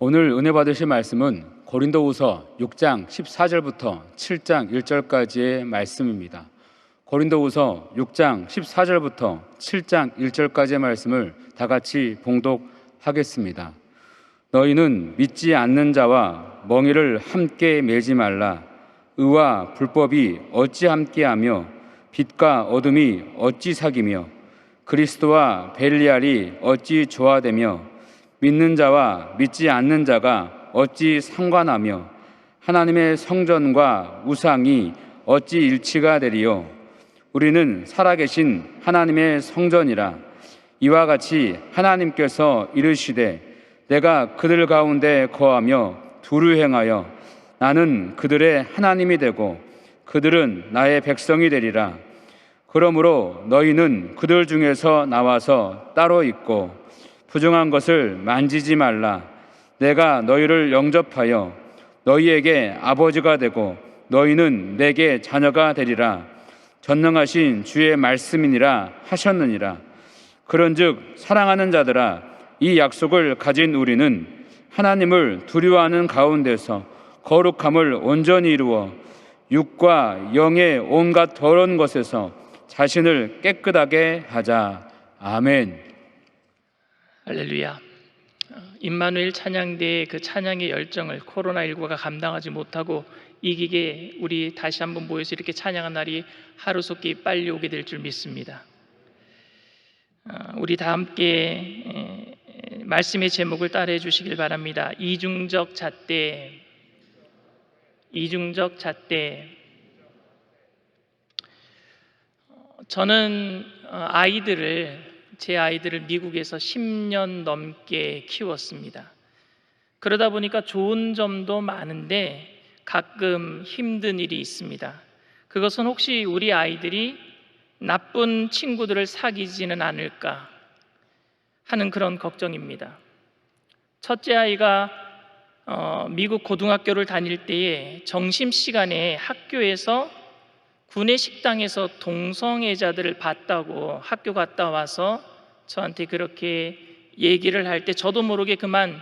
오늘 은혜 받으실 말씀은 고린도후서 6장 14절부터 7장 1절까지의 말씀입니다. 고린도후서 6장 14절부터 7장 1절까지의 말씀을 다 같이 봉독하겠습니다. 너희는 믿지 않는 자와 멍에를 함께 매지 말라. 의와 불법이 어찌 함께하며 빛과 어둠이 어찌 사귀며 그리스도와 벨리알이 어찌 조화되며 믿는 자와 믿지 않는 자가 어찌 상관하며 하나님의 성전과 우상이 어찌 일치가 되리요. 우리는 살아계신 하나님의 성전이라. 이와 같이 하나님께서 이르시되 내가 그들 가운데 거하며 두루 행하여 나는 그들의 하나님이 되고 그들은 나의 백성이 되리라. 그러므로 너희는 그들 중에서 나와서 따로 있고 부정한 것을 만지지 말라. 내가 너희를 영접하여 너희에게 아버지가 되고 너희는 내게 자녀가 되리라. 전능하신 주의 말씀이니라 하셨느니라. 그런즉 사랑하는 자들아, 이 약속을 가진 우리는 하나님을 두려워하는 가운데서 거룩함을 온전히 이루어 육과 영의 온갖 더러운 것에서 자신을 깨끗하게 하자. 아멘. 할렐루야. 임마누엘 찬양대의 그 찬양의 열정을 코로나19가 감당하지 못하고 이기게 우리 다시 한번 모여서 이렇게 찬양한 날이 하루속히 빨리 오게 될 줄 믿습니다. 우리 다 함께 말씀의 제목을 따라해 주시길 바랍니다. 이중적 잣대. 이중적 잣대. 저는 제 아이들을 미국에서 10년 넘게 키웠습니다. 그러다 보니까 좋은 점도 많은데 가끔 힘든 일이 있습니다. 그것은 혹시 우리 아이들이 나쁜 친구들을 사귀지는 않을까 하는 그런 걱정입니다. 첫째 아이가 미국 고등학교를 다닐 때에 점심시간에 학교에서 구내 식당에서 동성애자들을 봤다고 학교 갔다 와서 저한테 그렇게 얘기를 할 때 저도 모르게 그만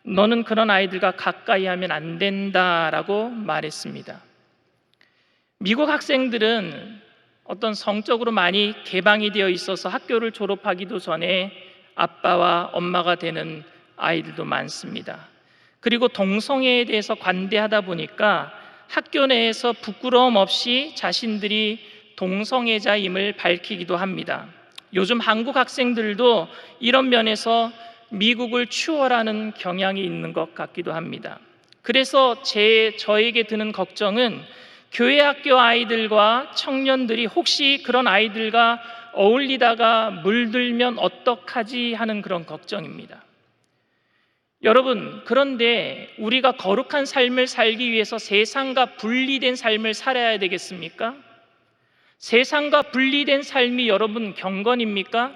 너는 그런 아이들과 가까이 하면 안 된다라고 말했습니다. 미국 학생들은 어떤 성적으로 많이 개방이 되어 있어서 학교를 졸업하기도 전에 아빠와 엄마가 되는 아이들도 많습니다. 그리고 동성애에 대해서 관대하다 보니까 학교 내에서 부끄러움 없이 자신들이 동성애자임을 밝히기도 합니다. 요즘 한국 학생들도 이런 면에서 미국을 추월하는 경향이 있는 것 같기도 합니다. 그래서 저에게 드는 걱정은 교회 학교 아이들과 청년들이 혹시 그런 아이들과 어울리다가 물들면 어떡하지 하는 그런 걱정입니다. 여러분, 그런데 우리가 거룩한 삶을 살기 위해서 세상과 분리된 삶을 살아야 되겠습니까? 세상과 분리된 삶이 여러분 경건입니까?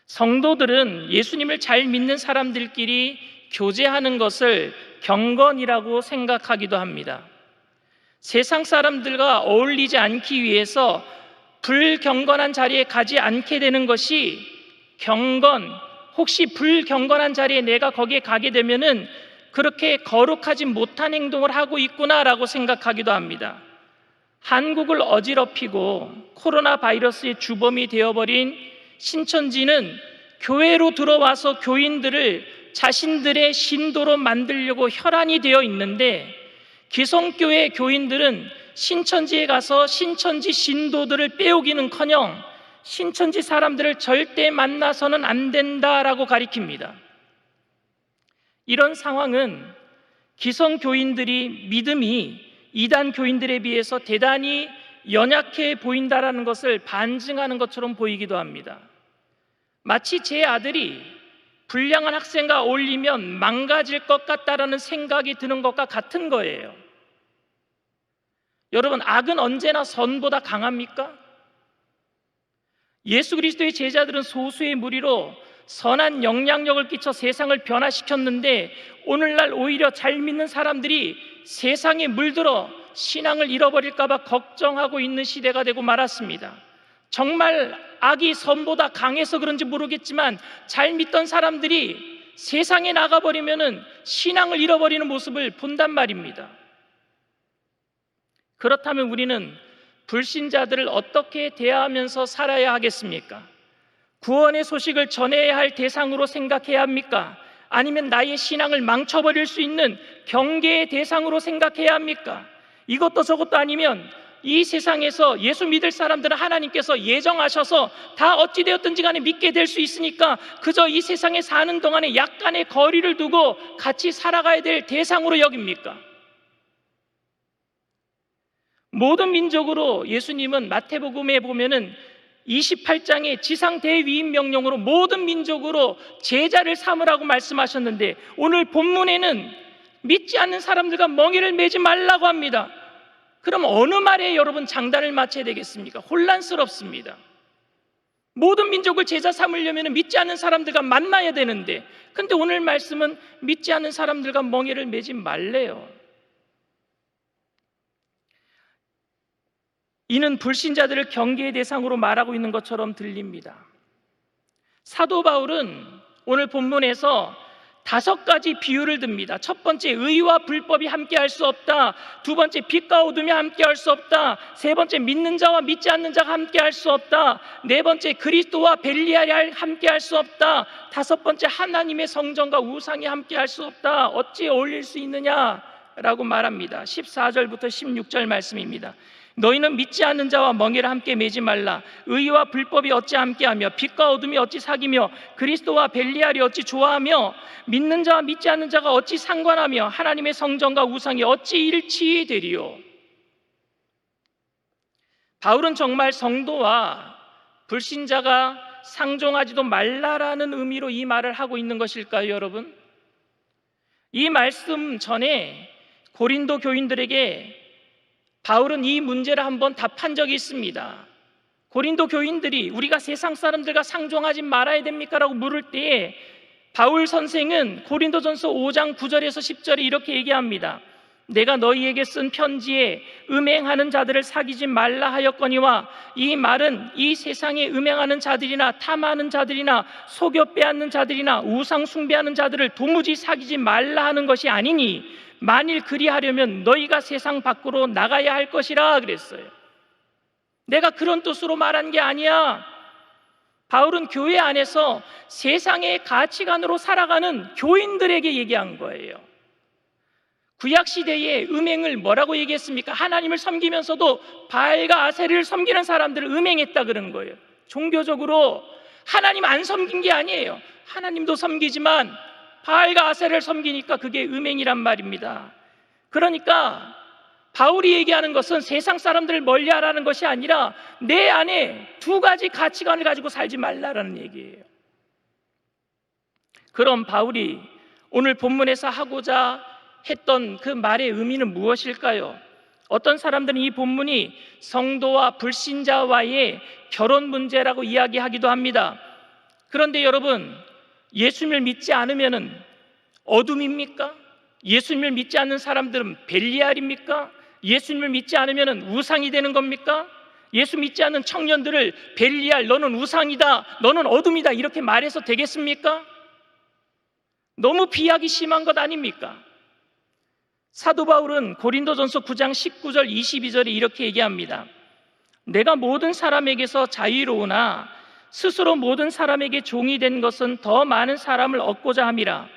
성도들은 예수님을 잘 믿는 사람들끼리 교제하는 것을 경건이라고 생각하기도 합니다. 세상 사람들과 어울리지 않기 위해서 불경건한 자리에 가지 않게 되는 것이 경건, 혹시 불경건한 자리에 내가 거기에 가게 되면은 그렇게 거룩하지 못한 행동을 하고 있구나라고 생각하기도 합니다. 한국을 어지럽히고 코로나 바이러스의 주범이 되어버린 신천지는 교회로 들어와서 교인들을 자신들의 신도로 만들려고 혈안이 되어 있는데 기성교회 교인들은 신천지에 가서 신천지 신도들을 빼오기는커녕 신천지 사람들을 절대 만나서는 안 된다라고 가리킵니다. 이런 상황은 기성교인들이 믿음이 이단 교인들에 비해서 대단히 연약해 보인다라는 것을 반증하는 것처럼 보이기도 합니다. 마치 제 아들이 불량한 학생과 어울리면 망가질 것 같다라는 생각이 드는 것과 같은 거예요. 여러분, 악은 언제나 선보다 강합니까? 예수 그리스도의 제자들은 소수의 무리로 선한 영향력을 끼쳐 세상을 변화시켰는데 오늘날 오히려 잘 믿는 사람들이 세상에 물들어 신앙을 잃어버릴까 봐 걱정하고 있는 시대가 되고 말았습니다. 정말 악이 선보다 강해서 그런지 모르겠지만 잘 믿던 사람들이 세상에 나가버리면은 신앙을 잃어버리는 모습을 본단 말입니다. 그렇다면 우리는 불신자들을 어떻게 대하면서 살아야 하겠습니까? 구원의 소식을 전해야 할 대상으로 생각해야 합니까? 아니면 나의 신앙을 망쳐버릴 수 있는 경계의 대상으로 생각해야 합니까? 이것도 저것도 아니면 이 세상에서 예수 믿을 사람들은 하나님께서 예정하셔서 다 어찌되었든지 간에 믿게 될 수 있으니까 그저 이 세상에 사는 동안에 약간의 거리를 두고 같이 살아가야 될 대상으로 여깁니까? 모든 민족으로 예수님은 마태복음에 보면은 28장의 지상 대위임 명령으로 모든 민족으로 제자를 삼으라고 말씀하셨는데 오늘 본문에는 믿지 않는 사람들과 멍에를 매지 말라고 합니다. 그럼 어느 말에 여러분 장단을 맞춰야 되겠습니까? 혼란스럽습니다. 모든 민족을 제자 삼으려면 믿지 않는 사람들과 만나야 되는데 근데 오늘 말씀은 믿지 않는 사람들과 멍에를 매지 말래요. 이는 불신자들을 경계의 대상으로 말하고 있는 것처럼 들립니다. 사도 바울은 오늘 본문에서 5가지 비유를 듭니다. 첫 번째, 의와 불법이 함께할 수 없다. 두 번째, 빛과 어둠이 함께할 수 없다. 세 번째, 믿는 자와 믿지 않는 자가 함께할 수 없다. 네 번째, 그리스도와 벨리알이 함께할 수 없다. 다섯 번째, 하나님의 성전과 우상이 함께할 수 없다. 어찌 어울릴 수 있느냐라고 말합니다. 14절부터 16절 말씀입니다. 너희는 믿지 않는 자와 멍에를 함께 매지 말라. 의와 불법이 어찌 함께하며 빛과 어둠이 어찌 사귀며 그리스도와 벨리알이 어찌 좋아하며 믿는 자와 믿지 않는 자가 어찌 상관하며 하나님의 성전과 우상이 어찌 일치되리요. 바울은 정말 성도와 불신자가 상종하지도 말라라는 의미로 이 말을 하고 있는 것일까요, 여러분? 이 말씀 전에 고린도 교인들에게 바울은 이 문제를 한번 답한 적이 있습니다. 고린도 교인들이 우리가 세상 사람들과 상종하지 말아야 됩니까? 라고 물을 때에 바울 선생은 고린도전서 5장 9절에서 10절에 이렇게 얘기합니다. 내가 너희에게 쓴 편지에 음행하는 자들을 사귀지 말라 하였거니와 이 말은 이 세상에 음행하는 자들이나 탐하는 자들이나 속여 빼앗는 자들이나 우상 숭배하는 자들을 도무지 사귀지 말라 하는 것이 아니니 만일 그리하려면 너희가 세상 밖으로 나가야 할 것이라 그랬어요. 내가 그런 뜻으로 말한 게 아니야. 바울은 교회 안에서 세상의 가치관으로 살아가는 교인들에게 얘기한 거예요. 구약시대에 음행을 뭐라고 얘기했습니까? 하나님을 섬기면서도 바알과 아세르를 섬기는 사람들을 음행했다 그런 거예요. 종교적으로 하나님 안 섬긴 게 아니에요. 하나님도 섬기지만 바알과 아세르를 섬기니까 그게 음행이란 말입니다. 그러니까 바울이 얘기하는 것은 세상 사람들을 멀리하라는 것이 아니라 내 안에 2가지 가치관을 가지고 살지 말라라는 얘기예요. 그럼 바울이 오늘 본문에서 하고자 했던 그 말의 의미는 무엇일까요? 어떤 사람들은 이 본문이 성도와 불신자와의 결혼 문제라고 이야기하기도 합니다. 그런데 여러분, 예수님을 믿지 않으면 어둠입니까? 예수님을 믿지 않는 사람들은 벨리알입니까? 예수님을 믿지 않으면 우상이 되는 겁니까? 예수 믿지 않는 청년들을 벨리알, 너는 우상이다, 너는 어둠이다 이렇게 말해서 되겠습니까? 너무 비약이 심한 것 아닙니까? 사도 바울은 고린도전서 9장 19절 22절에 이렇게 얘기합니다. 내가 모든 사람에게서 자유로우나 스스로 모든 사람에게 종이 된 것은 더 많은 사람을 얻고자 함이라.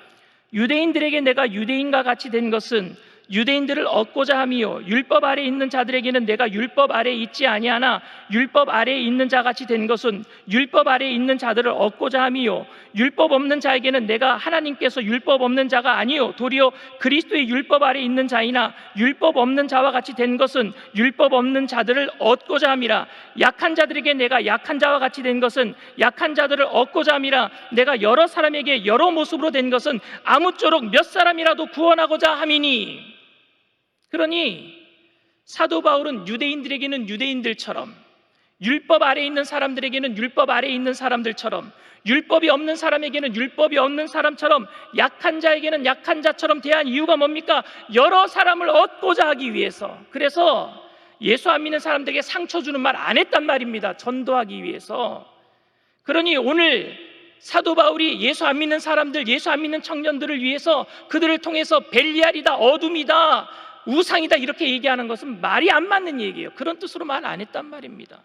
유대인들에게 내가 유대인과 같이 된 것은 유대인들을 얻고자 함이요 율법 아래에 있는 자들에게는 내가 율법 아래에 있지 아니하나 율법 아래에 있는 자같이 된 것은 율법 아래에 있는 자들을 얻고자 함이요 율법 없는 자에게는 내가 하나님께서 율법 없는 자가 아니요 도리어 그리스도의 율법 아래에 있는 자이나 율법 없는 자와 같이 된 것은 율법 없는 자들을 얻고자 함이라. 약한 자들에게 내가 약한 자와 같이 된 것은 약한 자들을 얻고자 함이라. 내가 여러 사람에게 여러 모습으로 된 것은 아무쪼록 몇 사람이라도 구원하고자 함이니. 그러니 사도 바울은 유대인들에게는 유대인들처럼, 율법 아래에 있는 사람들에게는 율법 아래에 있는 사람들처럼, 율법이 없는 사람에게는 율법이 없는 사람처럼, 약한 자에게는 약한 자처럼 대한 이유가 뭡니까? 여러 사람을 얻고자 하기 위해서. 그래서 예수 안 믿는 사람들에게 상처 주는 말 안 했단 말입니다. 전도하기 위해서. 그러니 오늘 사도 바울이 예수 안 믿는 사람들, 예수 안 믿는 청년들을 위해서 그들을 통해서 벨리알이다, 어둠이다, 우상이다 이렇게 얘기하는 것은 말이 안 맞는 얘기예요. 그런 뜻으로 말 안 했단 말입니다.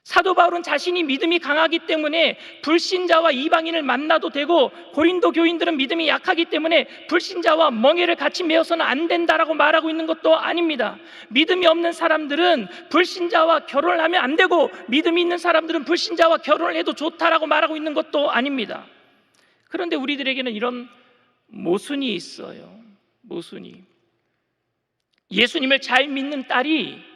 사도 바울은 자신이 믿음이 강하기 때문에 불신자와 이방인을 만나도 되고, 고린도 교인들은 믿음이 약하기 때문에 불신자와 멍에를 같이 메어서는 안 된다라고 말하고 있는 것도 아닙니다. 믿음이 없는 사람들은 불신자와 결혼을 하면 안 되고, 믿음이 있는 사람들은 불신자와 결혼을 해도 좋다라고 말하고 있는 것도 아닙니다. 그런데 우리들에게는 이런 모순이 있어요. 모순이. 예수님을 잘 믿는 딸이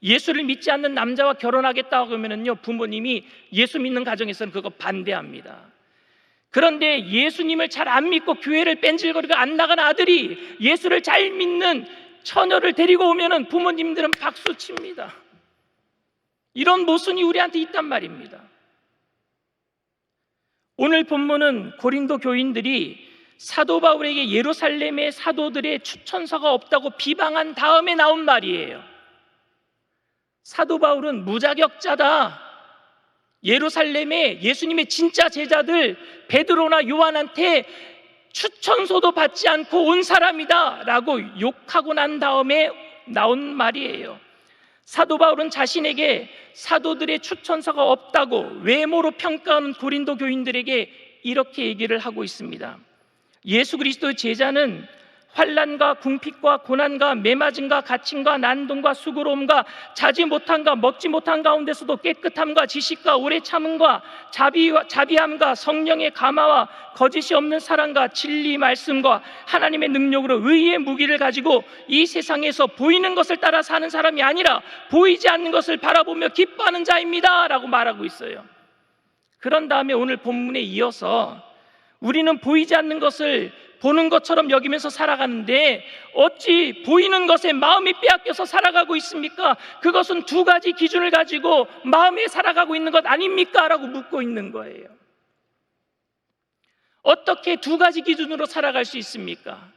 예수를 믿지 않는 남자와 결혼하겠다고 하면요, 부모님이 예수 믿는 가정에서는 그거 반대합니다. 그런데 예수님을 잘 안 믿고 교회를 뺀질거리고 안 나간 아들이 예수를 잘 믿는 처녀를 데리고 오면은 부모님들은 박수 칩니다. 이런 모순이 우리한테 있단 말입니다. 오늘 본문은 고린도 교인들이 사도 바울에게 예루살렘의 사도들의 추천서가 없다고 비방한 다음에 나온 말이에요. 사도 바울은 무자격자다. 예루살렘에 예수님의 진짜 제자들 베드로나 요한한테 추천서도 받지 않고 온 사람이다 라고 욕하고 난 다음에 나온 말이에요. 사도 바울은 자신에게 사도들의 추천서가 없다고 외모로 평가하는 고린도 교인들에게 이렇게 얘기를 하고 있습니다. 예수 그리스도의 제자는 환난과 궁핍과 고난과 매맞음과 갇힘과 난동과 수고로움과 자지 못함과 먹지 못한 가운데서도 깨끗함과 지식과 오래 참음과 자비함과 성령의 감화와 거짓이 없는 사랑과 진리 말씀과 하나님의 능력으로 의의 무기를 가지고 이 세상에서 보이는 것을 따라 사는 사람이 아니라 보이지 않는 것을 바라보며 기뻐하는 자입니다 라고 말하고 있어요. 그런 다음에 오늘 본문에 이어서 우리는 보이지 않는 것을 보는 것처럼 여기면서 살아가는데 어찌 보이는 것에 마음이 빼앗겨서 살아가고 있습니까? 그것은 두 가지 기준을 가지고 마음에 살아가고 있는 것 아닙니까? 라고 묻고 있는 거예요. 어떻게 두 가지 기준으로 살아갈 수 있습니까?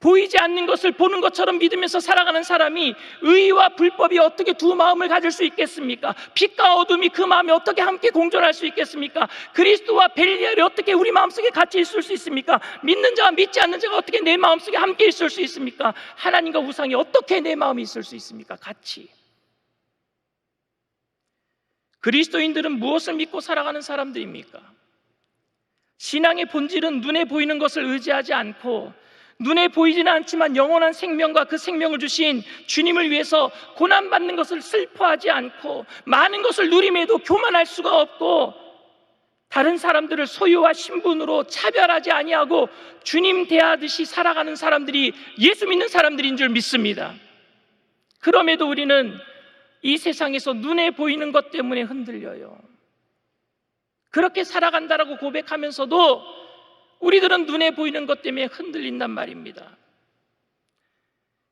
보이지 않는 것을 보는 것처럼 믿으면서 살아가는 사람이 의와 불법이 어떻게 두 마음을 가질 수 있겠습니까? 빛과 어둠이 그 마음에 어떻게 함께 공존할 수 있겠습니까? 그리스도와 벨리알이 어떻게 우리 마음속에 같이 있을 수 있습니까? 믿는 자와 믿지 않는 자가 어떻게 내 마음속에 함께 있을 수 있습니까? 하나님과 우상이 어떻게 내 마음에 있을 수 있습니까? 같이. 그리스도인들은 무엇을 믿고 살아가는 사람들입니까? 신앙의 본질은 눈에 보이는 것을 의지하지 않고 눈에 보이지는 않지만 영원한 생명과 그 생명을 주신 주님을 위해서 고난받는 것을 슬퍼하지 않고 많은 것을 누림에도 교만할 수가 없고 다른 사람들을 소유와 신분으로 차별하지 아니하고 주님 대하듯이 살아가는 사람들이 예수 믿는 사람들인 줄 믿습니다. 그럼에도 우리는 이 세상에서 눈에 보이는 것 때문에 흔들려요. 그렇게 살아간다라고 고백하면서도 우리들은 눈에 보이는 것 때문에 흔들린단 말입니다.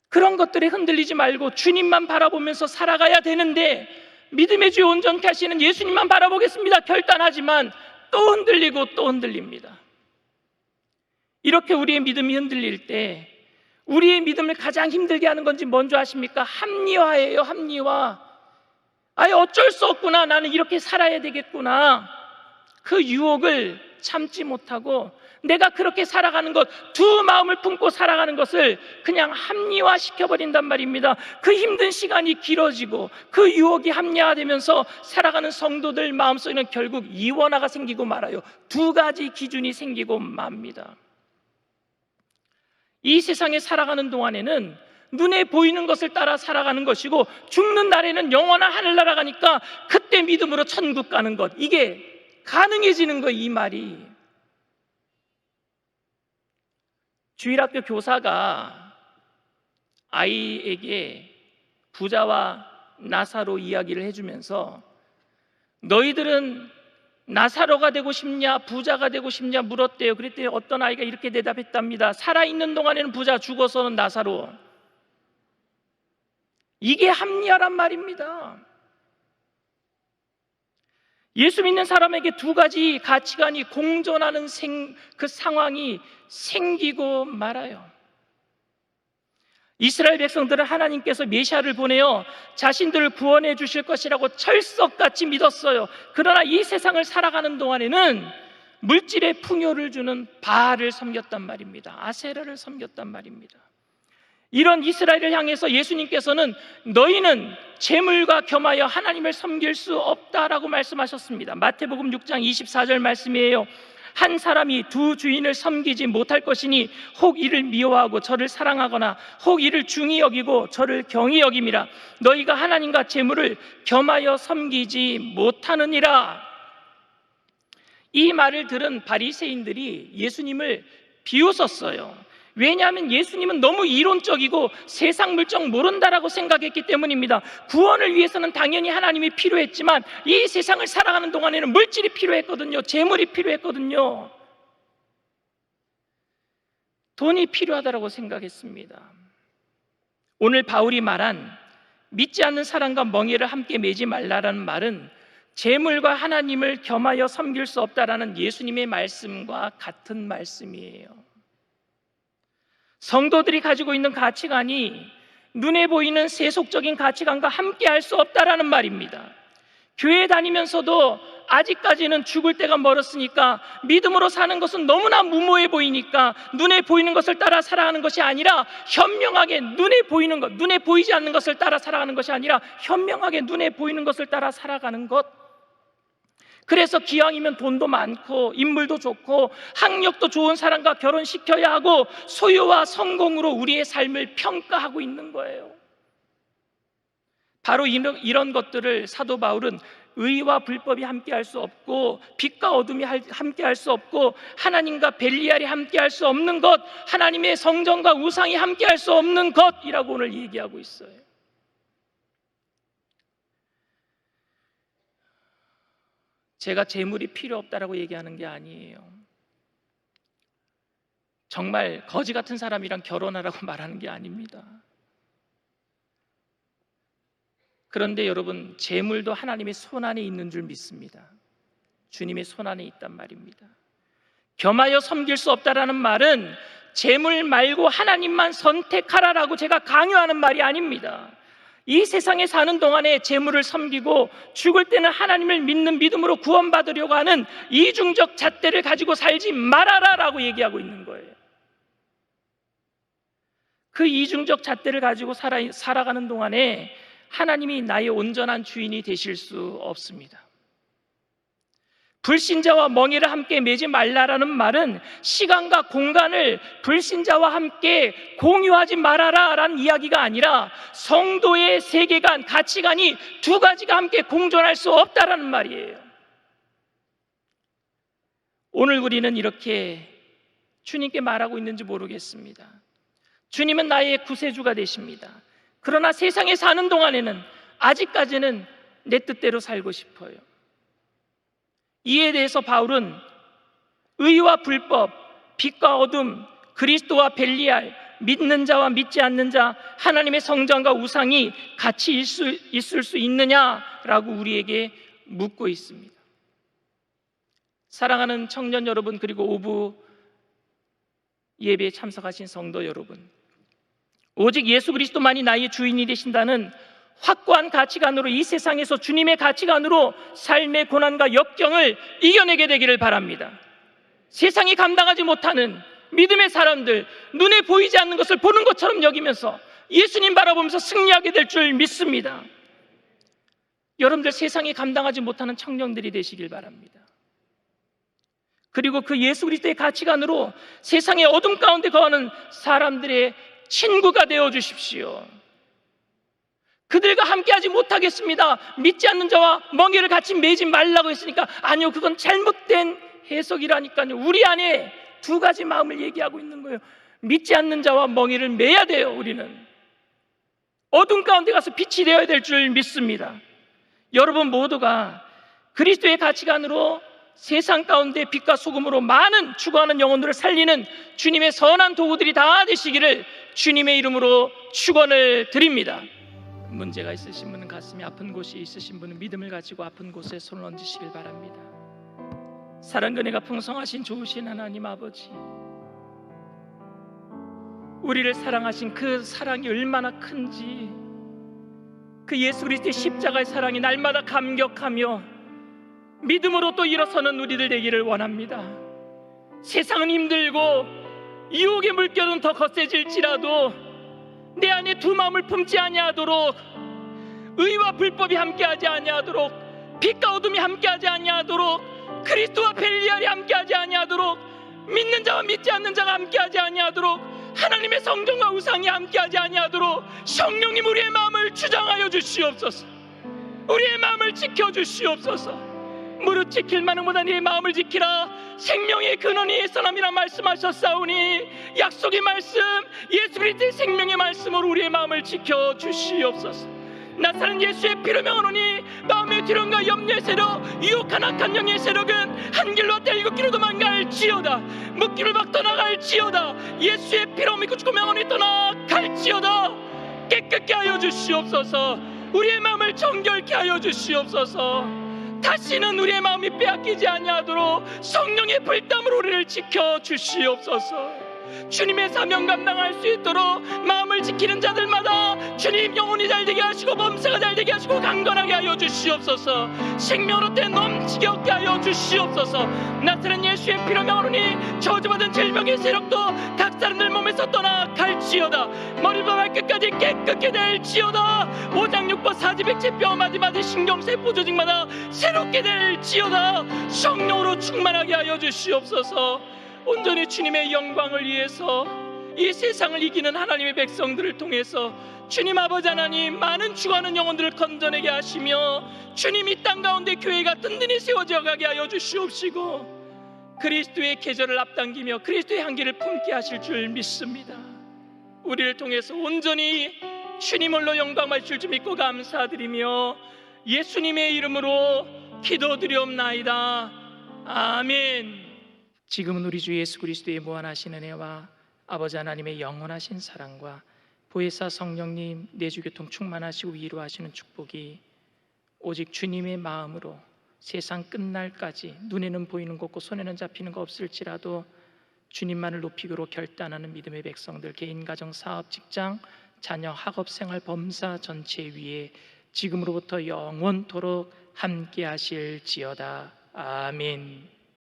그런 것들에 흔들리지 말고 주님만 바라보면서 살아가야 되는데 믿음의 주 온전케 하시는 예수님만 바라보겠습니다 결단하지만 또 흔들리고 또 흔들립니다. 이렇게 우리의 믿음이 흔들릴 때 우리의 믿음을 가장 힘들게 하는 건지 뭔지 아십니까? 합리화예요. 합리화. 아예 어쩔 수 없구나, 나는 이렇게 살아야 되겠구나, 그 유혹을 참지 못하고 내가 그렇게 살아가는 것, 두 마음을 품고 살아가는 것을 그냥 합리화 시켜버린단 말입니다. 그 힘든 시간이 길어지고 그 유혹이 합리화되면서 살아가는 성도들 마음속에는 결국 이원화가 생기고 말아요. 두 가지 기준이 생기고 맙니다. 이 세상에 살아가는 동안에는 눈에 보이는 것을 따라 살아가는 것이고 죽는 날에는 영원한 하늘나라 가니까 그때 믿음으로 천국 가는 것, 이게 가능해지는 거예요. 이 말이. 주일학교 교사가 아이에게 부자와 나사로 이야기를 해주면서 너희들은 나사로가 되고 싶냐 부자가 되고 싶냐 물었대요. 그랬더니 어떤 아이가 이렇게 대답했답니다. 살아있는 동안에는 부자, 죽어서는 나사로. 이게 합리화란 말입니다. 예수 믿는 사람에게 두 가지 가치관이 공존하는 그 상황이 생기고 말아요. 이스라엘 백성들은 하나님께서 메시아를 보내어 자신들을 구원해 주실 것이라고 철석같이 믿었어요. 그러나 이 세상을 살아가는 동안에는 물질의 풍요를 주는 바알을 섬겼단 말입니다. 아세라를 섬겼단 말입니다. 이런 이스라엘을 향해서 예수님께서는 너희는 재물과 겸하여 하나님을 섬길 수 없다라고 말씀하셨습니다. 마태복음 6장 24절 말씀이에요. 한 사람이 두 주인을 섬기지 못할 것이니 혹 이를 미워하고 저를 사랑하거나 혹 이를 중히 여기고 저를 경히 여김이라. 너희가 하나님과 재물을 겸하여 섬기지 못하느니라. 이 말을 들은 바리새인들이 예수님을 비웃었어요. 왜냐하면 예수님은 너무 이론적이고 세상 물정 모른다라고 생각했기 때문입니다. 구원을 위해서는 당연히 하나님이 필요했지만 이 세상을 살아가는 동안에는 물질이 필요했거든요. 재물이 필요했거든요. 돈이 필요하다고 생각했습니다. 오늘 바울이 말한 믿지 않는 사람과 멍에를 함께 매지 말라라는 말은 재물과 하나님을 겸하여 섬길 수 없다라는 예수님의 말씀과 같은 말씀이에요. 성도들이 가지고 있는 가치관이 눈에 보이는 세속적인 가치관과 함께 할 수 없다라는 말입니다. 교회 다니면서도 아직까지는 죽을 때가 멀었으니까 믿음으로 사는 것은 너무나 무모해 보이니까 눈에 보이는 것을 따라 살아가는 것이 아니라 현명하게 눈에 보이는 것, 눈에 보이지 않는 것을 따라 살아가는 것이 아니라 현명하게 눈에 보이는 것을 따라 살아가는 것. 그래서 기왕이면 돈도 많고 인물도 좋고 학력도 좋은 사람과 결혼시켜야 하고 소유와 성공으로 우리의 삶을 평가하고 있는 거예요. 바로 이런 것들을 사도 바울은 의와 불법이 함께할 수 없고 빛과 어둠이 함께할 수 없고 하나님과 벨리알이 함께할 수 없는 것, 하나님의 성전과 우상이 함께할 수 없는 것이라고 오늘 얘기하고 있어요. 제가 재물이 필요 없다라고 얘기하는 게 아니에요. 정말 거지 같은 사람이랑 결혼하라고 말하는 게 아닙니다. 그런데 여러분, 재물도 하나님의 손안에 있는 줄 믿습니다. 주님의 손안에 있단 말입니다. 겸하여 섬길 수 없다라는 말은 재물 말고 하나님만 선택하라라고 제가 강요하는 말이 아닙니다. 이 세상에 사는 동안에 재물을 섬기고 죽을 때는 하나님을 믿는 믿음으로 구원받으려고 하는 이중적 잣대를 가지고 살지 말아라라고 얘기하고 있는 거예요. 그 이중적 잣대를 가지고 살아가는 동안에 하나님이 나의 온전한 주인이 되실 수 없습니다. 불신자와 멍에를 함께 매지 말라라는 말은 시간과 공간을 불신자와 함께 공유하지 말아라라는 이야기가 아니라 성도의 세계관, 가치관이 두 가지가 함께 공존할 수 없다라는 말이에요. 오늘 우리는 이렇게 주님께 말하고 있는지 모르겠습니다. 주님은 나의 구세주가 되십니다. 그러나 세상에 사는 동안에는 아직까지는 내 뜻대로 살고 싶어요. 이에 대해서 바울은 의와 불법, 빛과 어둠, 그리스도와 벨리알, 믿는 자와 믿지 않는 자, 하나님의 성전과 우상이 같이 있을 수 있느냐라고 우리에게 묻고 있습니다. 사랑하는 청년 여러분, 그리고 오부 예배에 참석하신 성도 여러분, 오직 예수 그리스도만이 나의 주인이 되신다는 확고한 가치관으로 이 세상에서 주님의 가치관으로 삶의 고난과 역경을 이겨내게 되기를 바랍니다. 세상이 감당하지 못하는 믿음의 사람들, 눈에 보이지 않는 것을 보는 것처럼 여기면서 예수님 바라보면서 승리하게 될 줄 믿습니다. 여러분들 세상이 감당하지 못하는 청년들이 되시길 바랍니다. 그리고 그 예수 그리스도의 가치관으로 세상의 어둠 가운데 거하는 사람들의 친구가 되어 주십시오. 그들과 함께하지 못하겠습니다. 믿지 않는 자와 멍에를 같이 매지 말라고 했으니까 아니요, 그건 잘못된 해석이라니까요. 우리 안에 두 가지 마음을 얘기하고 있는 거예요. 믿지 않는 자와 멍에를 매야 돼요. 우리는 어둠 가운데 가서 빛이 되어야 될 줄 믿습니다. 여러분 모두가 그리스도의 가치관으로 세상 가운데 빛과 소금으로 많은 죽어가는 영혼들을 살리는 주님의 선한 도구들이 다 되시기를 주님의 이름으로 축원을 드립니다. 문제가 있으신 분은, 가슴이 아픈 곳이 있으신 분은 믿음을 가지고 아픈 곳에 손을 얹으시길 바랍니다. 사랑과 은혜가 풍성하신 좋으신 하나님 아버지, 우리를 사랑하신 그 사랑이 얼마나 큰지, 그 예수 그리스도의 십자가의 사랑이 날마다 감격하며 믿음으로 또 일어서는 우리들 되기를 원합니다. 세상은 힘들고 유혹의 물결은 더 거세질지라도 내 안에 두 마음을 품지 아니하도록, 의와 불법이 함께하지 아니하도록, 빛과 어둠이 함께하지 아니하도록, 그리스도와 벨리알이 함께하지 아니하도록, 믿는 자와 믿지 않는 자가 함께하지 아니하도록, 하나님의 성전과 우상이 함께하지 아니하도록 성령님 우리의 마음을 주장하여 주시옵소서. 우리의 마음을 지켜주시옵소서. 무릇 지킬 만한 보다 네 마음을 지키라. 생명의 근원이 선함이라 말씀하셨사오니, 약속의 말씀, 예수 그리스도의 생명의 말씀으로 우리의 마음을 지켜주시옵소서. 나사는 예수의 피로 명하노니 마음의 두려움과 염려의 세력, 유혹한 악한 영의 세력은 한 길로 왔다 일곱 길로 도망갈지어다. 묶임을 박 떠나갈지어다. 예수의 피로 믿고 죽고 명하노니 떠나갈지어다. 깨끗게 하여 주시옵소서. 우리의 마음을 정결케 하여 주시옵소서. 다시는 우리의 마음이 빼앗기지 아니하도록 성령의 불담으로 우리를 지켜주시옵소서. 주님의 사명 감당할 수 있도록 마음을 지키는 자들마다 주님 영혼이 잘되게 하시고 범사가 잘되게 하시고 강건하게 하여 주시옵소서. 생명으로 때 넘치게 얻게 하여 주시옵소서. 나타난 예수의 피로 명하노니 저주받은 질병의 세력도 각 사람들 몸에서 떠나갈지어다. 머리부터 발끝까지 깨끗게 될지어다. 5장 6번 사지백체 뼈 마디마디 신경세포 조직마다 새롭게 될지어다. 성령으로 충만하게 하여 주시옵소서. 온전히 주님의 영광을 위해서 이 세상을 이기는 하나님의 백성들을 통해서 주님 아버지 하나님 많은 죽어가는 영혼들을 건져내게 하시며 주님 이 땅 가운데 교회가 든든히 세워져 가게 하여 주시옵시고 그리스도의 계절을 앞당기며 그리스도의 향기를 품게 하실 줄 믿습니다. 우리를 통해서 온전히 주님 홀로 영광 받으실 줄 믿고 감사드리며 예수님의 이름으로 기도드리옵나이다. 아멘. 지금은 우리 주 예수 그리스도의 무한하신 은혜와 아버지 하나님의 영원하신 사랑과 보혜사 성령님 내주교통 충만하시고 위로하시는 축복이 오직 주님의 마음으로 세상 끝날까지 눈에는 보이는 것 없고 손에는 잡히는 거 없을지라도 주님만을 높이기로 결단하는 믿음의 백성들, 개인, 가정, 사업, 직장, 자녀, 학업생활, 범사 전체 위에 지금으로부터 영원토록 함께 하실지어다. 아멘.